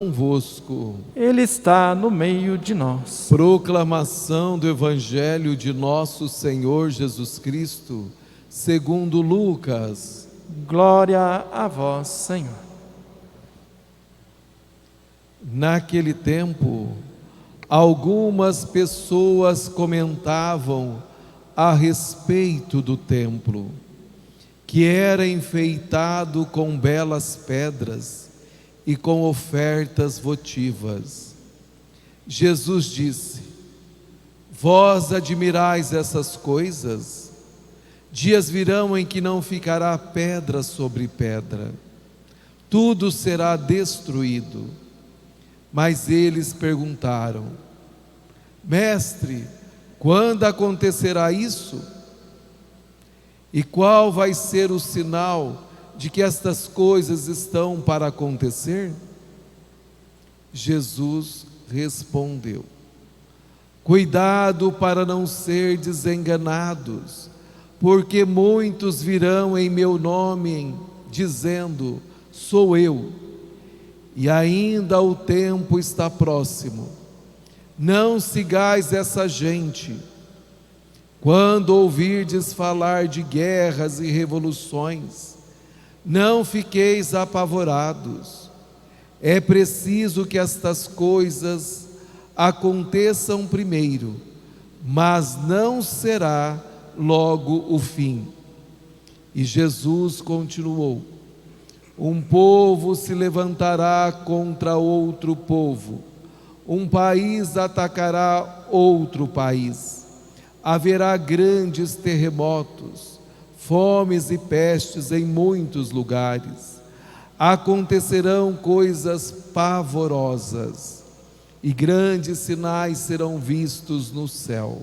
Convosco. Ele está no meio de nós. Proclamação do Evangelho de nosso Senhor Jesus Cristo, segundo Lucas. Glória a vós, Senhor. Naquele tempo, algumas pessoas comentavam a respeito do templo, que era enfeitado com belas pedras e com ofertas votivas. Jesus disse: Vós admirais essas coisas? Dias virão em que não ficará pedra sobre pedra, tudo será destruído. Mas eles perguntaram: Mestre, quando acontecerá isso? E qual vai ser o sinal de que estas coisas estão para acontecer? Jesus respondeu: Cuidado para não serdes enganados, porque muitos virão em meu nome, dizendo: Sou eu, e ainda o tempo está próximo. Não sigais essa gente. Quando ouvirdes falar de guerras e revoluções, não fiqueis apavorados. É preciso que estas coisas aconteçam primeiro, mas não será logo o fim. E Jesus continuou: Um povo se levantará contra outro povo, um país atacará outro país. Haverá grandes terremotos, fomes e pestes em muitos lugares. Acontecerão coisas pavorosas e grandes sinais serão vistos no céu.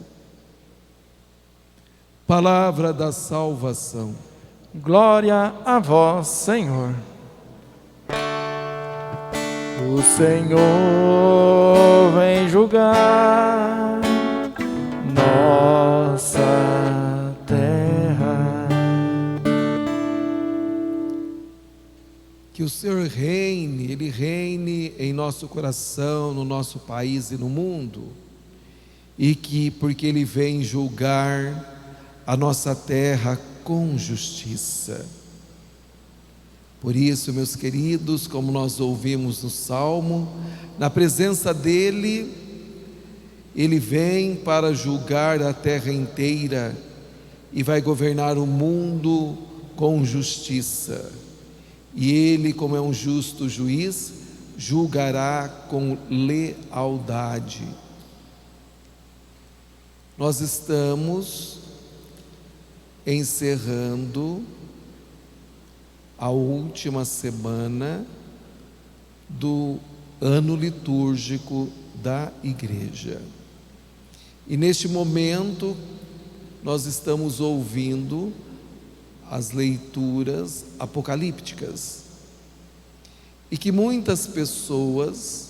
Palavra da salvação. Glória a vós, Senhor. O Senhor vem julgar nossa terra. Que o Senhor reine, Ele reine em nosso coração, no nosso país e no mundo, e que, porque Ele vem julgar a nossa terra com justiça. Por isso, meus queridos, como nós ouvimos no Salmo, na presença dEle, Ele vem para julgar a terra inteira e vai governar o mundo com justiça. E Ele, como é um justo juiz, julgará com lealdade. Nós estamos encerrando a última semana do ano litúrgico da Igreja. E neste momento nós estamos ouvindo as leituras apocalípticas, e que muitas pessoas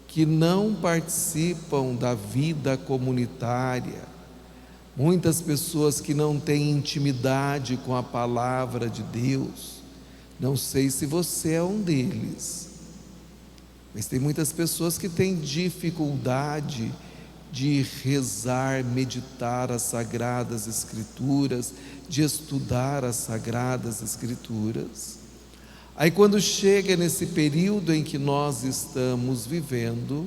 que não participam da vida comunitária, muitas pessoas que não têm intimidade com a palavra de Deus, não sei se você é um deles, mas tem muitas pessoas que têm dificuldade de rezar, meditar as Sagradas Escrituras, de estudar as Sagradas Escrituras. Aí quando chega nesse período em que nós estamos vivendo,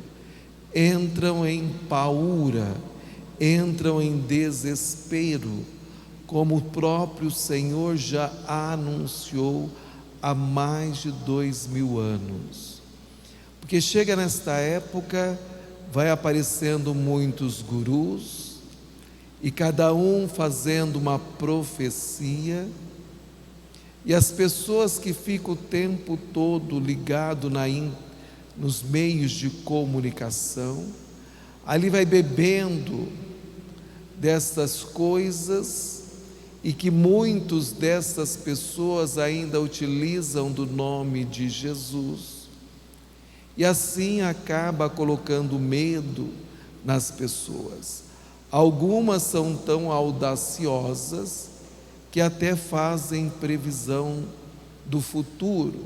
entram em paura, entram em desespero, como o próprio Senhor já anunciou há mais de 2000 anos. Porque chega nesta época, vai aparecendo muitos gurus, e cada um fazendo uma profecia, e as pessoas que ficam o tempo todo ligado nos meios de comunicação, ali vai bebendo destas coisas, e que muitos dessas pessoas ainda utilizam do nome de Jesus, e assim acaba colocando medo nas pessoas. Algumas são tão audaciosas que até fazem previsão do futuro,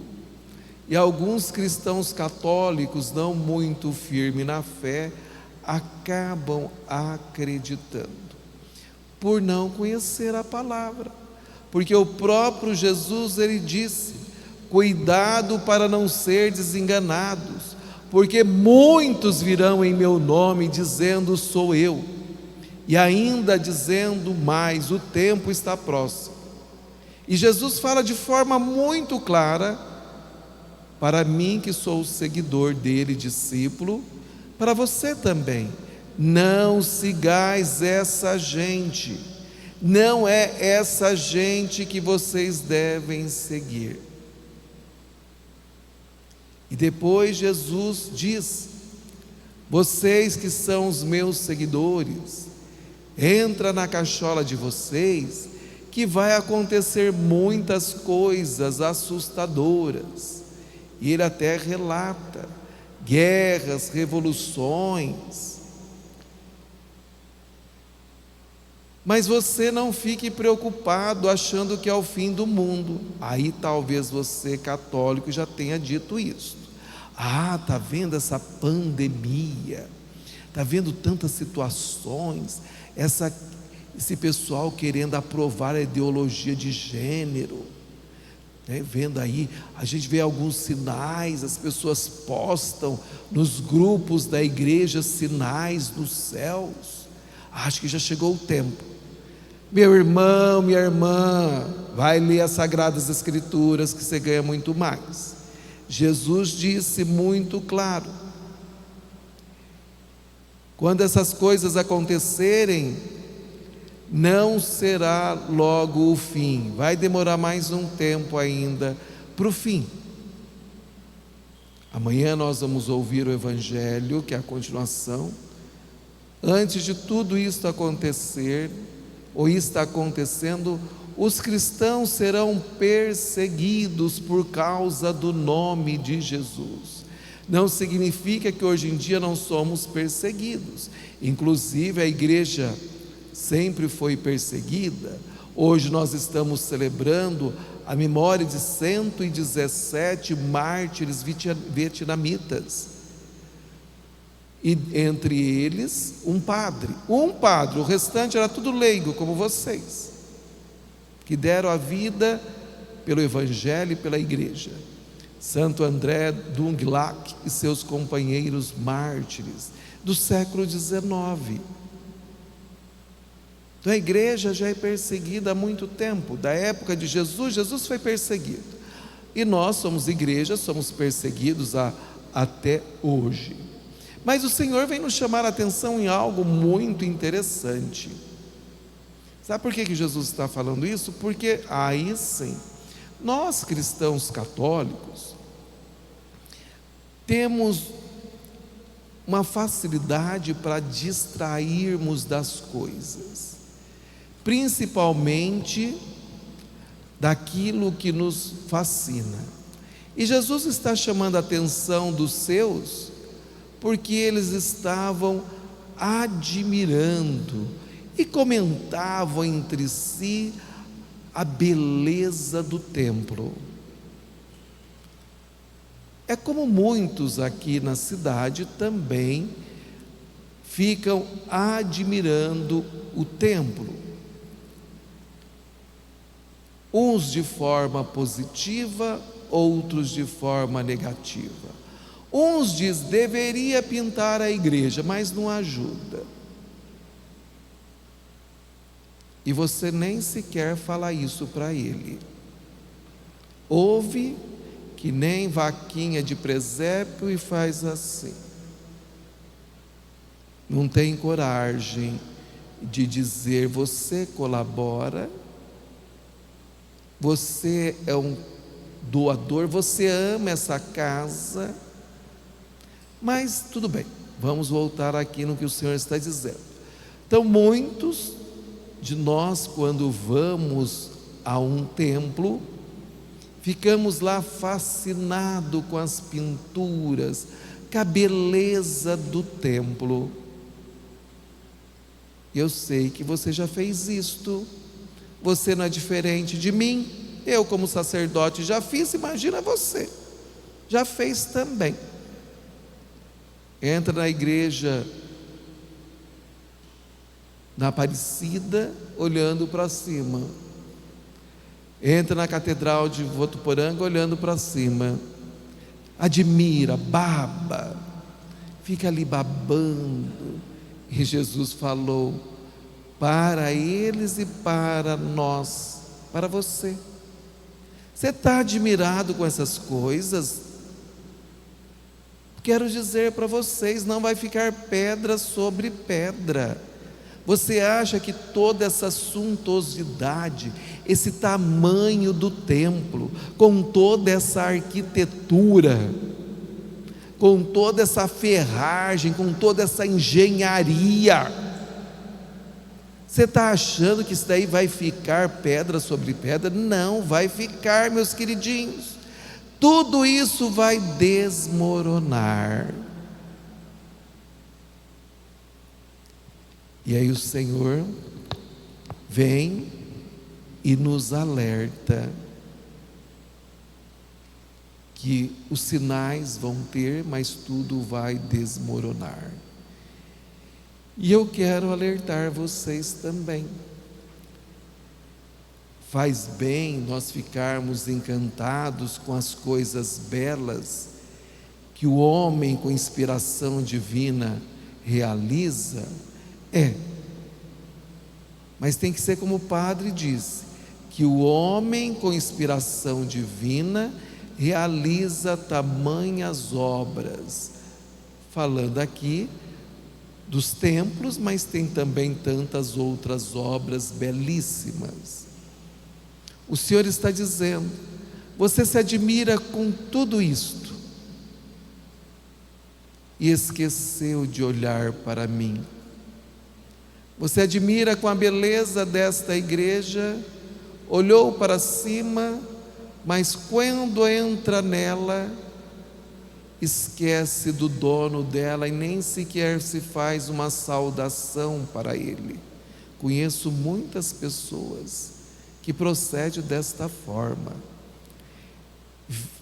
E alguns cristãos católicos, não muito firmes na fé, acabam acreditando, por não conhecer a palavra. Porque o próprio Jesus, ele disse: cuidado para não serdes enganados, porque muitos virão em meu nome dizendo sou eu, e ainda dizendo mais, o tempo está próximo. E Jesus fala de forma muito clara, para mim que sou seguidor dele, discípulo, para você também: não sigais essa gente, não é essa gente que vocês devem seguir. E depois Jesus diz: vocês que são os meus seguidores, entra na cachola de vocês, que vai acontecer muitas coisas assustadoras. E ele até relata guerras, revoluções. Mas você não fique preocupado achando que é o fim do mundo. Aí talvez você, católico, já tenha dito isso. Está vendo essa pandemia? Está vendo tantas situações? Esse pessoal querendo aprovar a ideologia de gênero. Vendo aí, a gente vê alguns sinais, as pessoas postam nos grupos da igreja sinais nos céus. Acho que já chegou o tempo. Meu irmão, minha irmã, vai ler as Sagradas Escrituras que você ganha muito mais. Jesus disse muito claro: quando essas coisas acontecerem, não será logo o fim, vai demorar mais um tempo ainda para o fim. Amanhã nós vamos ouvir o Evangelho, que é a continuação. Antes de tudo isso acontecer, ou está acontecendo, os cristãos serão perseguidos por causa do nome de Jesus. Não significa que hoje em dia não somos perseguidos. Inclusive a igreja sempre foi perseguida. Hoje nós estamos celebrando a memória de 117 mártires vietnamitas, e entre eles um padre, o restante era tudo leigo como vocês, que deram a vida pelo Evangelho e pela igreja. Santo André Dung Lac e seus companheiros mártires do século XIX. Então a igreja já é perseguida há muito tempo. Da época de Jesus, Jesus foi perseguido, e nós somos igreja, somos perseguidos até hoje. Mas o Senhor vem nos chamar a atenção em algo muito interessante. Sabe por que Jesus está falando isso? Porque aí sim, nós cristãos católicos temos uma facilidade para distrairmos das coisas, principalmente daquilo que nos fascina. E Jesus está chamando a atenção dos seus, porque eles estavam admirando e comentavam entre si a beleza do templo. É como muitos aqui na cidade também ficam admirando o templo, uns de forma positiva, outros de forma negativa. Uns diz deveria pintar a igreja, mas não ajuda. E você nem sequer fala isso para ele. Ouve que nem vaquinha de presépio e faz assim. Não tem coragem de dizer: você colabora, você é um doador, você ama essa casa. Mas tudo bem, vamos voltar aqui no que o Senhor está dizendo. Então muitos de nós, quando vamos a um templo, ficamos lá fascinados com as pinturas, com a beleza do templo. Eu sei que você já fez isto, você não é diferente de mim, eu como sacerdote já fiz, imagina você. já fez também. Entra na igreja na Aparecida, olhando para cima. Entra na Catedral de Votuporanga, olhando para cima. Admira, baba, fica ali babando. E Jesus falou: para eles e para nós, para você. Você está admirado com essas coisas? Quero dizer para vocês, não vai ficar pedra sobre pedra. Você acha que toda essa suntuosidade, esse tamanho do templo, com toda essa arquitetura, com toda essa ferragem, com toda essa engenharia, você está achando que isso daí vai ficar pedra sobre pedra? Não vai ficar, meus queridinhos. Tudo isso vai desmoronar. E aí o Senhor vem e nos alerta que os sinais vão ter, mas tudo vai desmoronar. E eu quero alertar vocês também. Faz bem nós ficarmos encantados com as coisas belas que o homem com inspiração divina realiza. Mas tem que ser como o padre disse, que o homem com inspiração divina realiza tamanhas obras, falando aqui dos templos, mas tem também tantas outras obras belíssimas. O Senhor está dizendo: você se admira com tudo isto e esqueceu de olhar para mim. Você admira com a beleza desta igreja, olhou para cima, mas quando entra nela, esquece do dono dela e nem sequer se faz uma saudação para ele. Conheço muitas pessoas que procedem desta forma,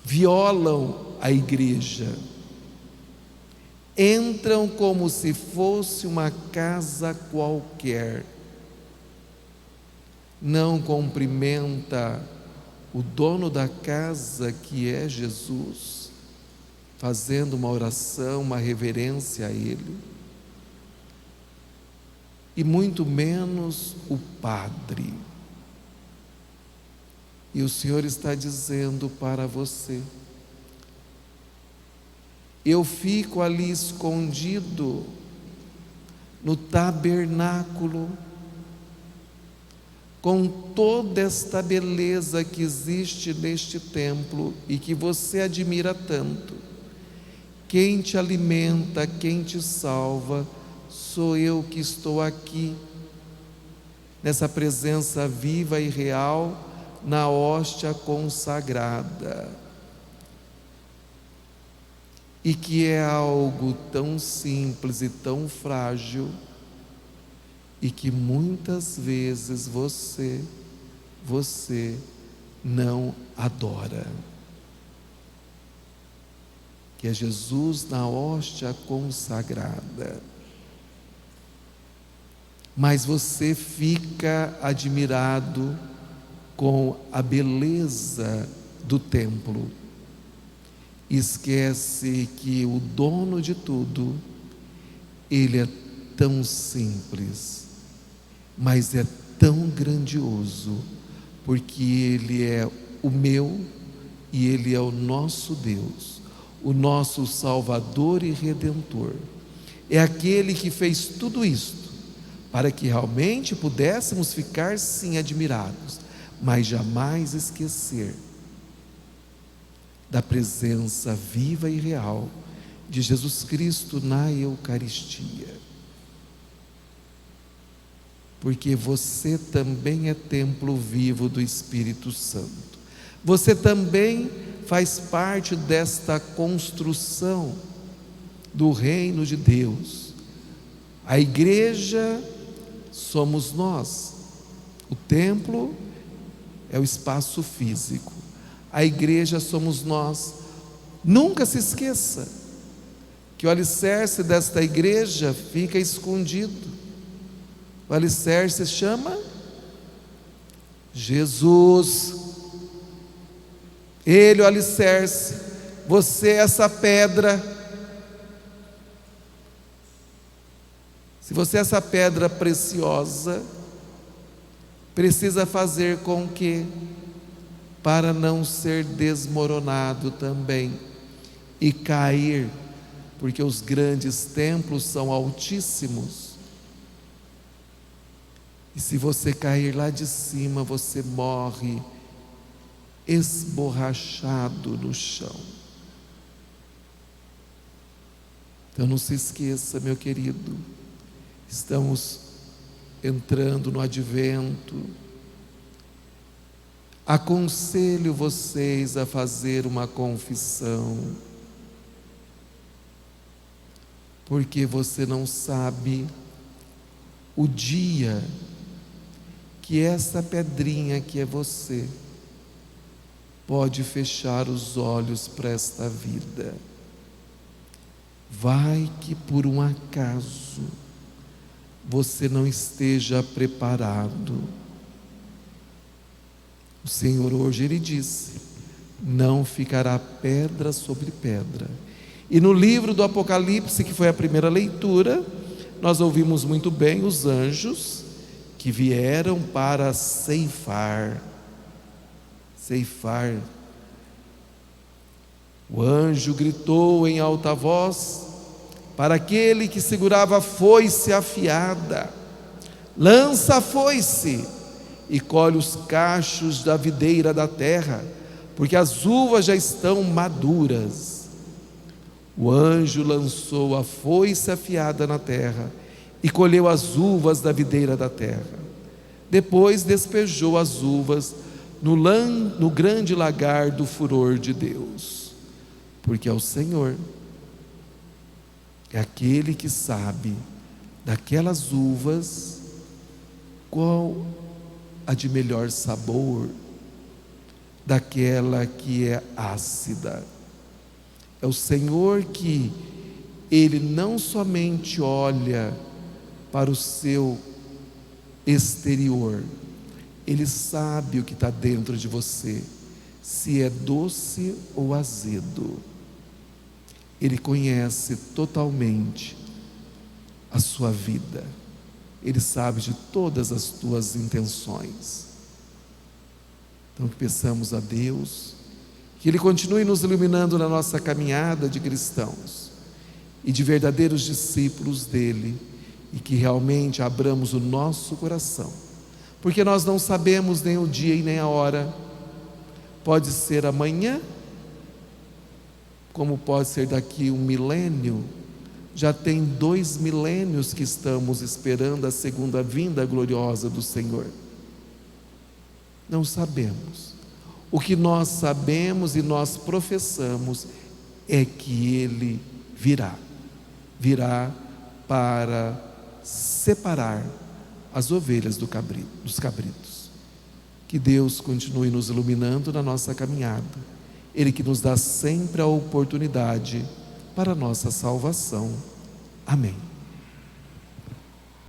violam a igreja, entram como se fosse uma casa qualquer, não cumprimenta o dono da casa, que é Jesus, fazendo uma oração, uma reverência a Ele, e muito menos o padre. E o Senhor está dizendo para você: eu fico ali escondido no tabernáculo, com toda esta beleza que existe neste templo e que você admira tanto. Quem te alimenta, quem te salva, sou eu que estou aqui, nessa presença viva e real, na hóstia consagrada. E que é algo tão simples e tão frágil, e que muitas vezes você não adora. Que é Jesus na hóstia consagrada. Mas você fica admirado com a beleza do templo. Esquece que o dono de tudo, ele é tão simples, mas é tão grandioso, porque ele é o meu e ele é o nosso Deus, o nosso Salvador e Redentor. É aquele que fez tudo isto para que realmente pudéssemos ficar sim admirados, mas jamais esquecer da presença viva e real de Jesus Cristo na Eucaristia. Porque você também é templo vivo do Espírito Santo. Você também faz parte desta construção do reino de Deus. A igreja somos nós. O templo é o espaço físico. A igreja somos nós. Nunca se esqueça que o alicerce desta igreja fica escondido. O alicerce se chama Jesus. Ele é o alicerce, você é essa pedra. Se você é essa pedra preciosa, precisa fazer com que, para não ser desmoronado também e cair, porque os grandes templos são altíssimos, e se você cair lá de cima, você morre esborrachado no chão. Então não se esqueça, meu querido, estamos entrando no advento. Aconselho vocês a fazer uma confissão, porque você não sabe o dia que essa pedrinha que é você pode fechar os olhos para esta vida. Vai que por um acaso você não esteja preparado. O Senhor hoje, Ele disse: não ficará pedra sobre pedra. E no livro do Apocalipse, que foi a primeira leitura, nós ouvimos muito bem os anjos que vieram para ceifar. O anjo gritou em alta voz para aquele que segurava a foice afiada: lança a foice e colhe os cachos da videira da terra, porque as uvas já estão maduras. O anjo lançou a foice afiada na terra e colheu as uvas da videira da terra. Depois despejou as uvas no grande lagar do furor de Deus, porque é o Senhor, é aquele que sabe daquelas uvas qual a de melhor sabor, daquela que é ácida. É o Senhor que Ele não somente olha para o seu exterior, Ele sabe o que está dentro de você, se é doce ou azedo. Ele conhece totalmente a sua vida, Ele sabe de todas as tuas intenções. Então que peçamos a Deus que Ele continue nos iluminando na nossa caminhada de cristãos e de verdadeiros discípulos dEle, e que realmente abramos o nosso coração, porque nós não sabemos nem o dia e nem a hora. Pode ser amanhã, como pode ser daqui 1 milênio. Já tem 2 milênios que estamos esperando a segunda vinda gloriosa do Senhor. Não sabemos. O que nós sabemos e nós professamos é que Ele virá para separar as ovelhas dos cabritos. Que Deus continue nos iluminando na nossa caminhada, Ele que nos dá sempre a oportunidade para a nossa salvação. Amém.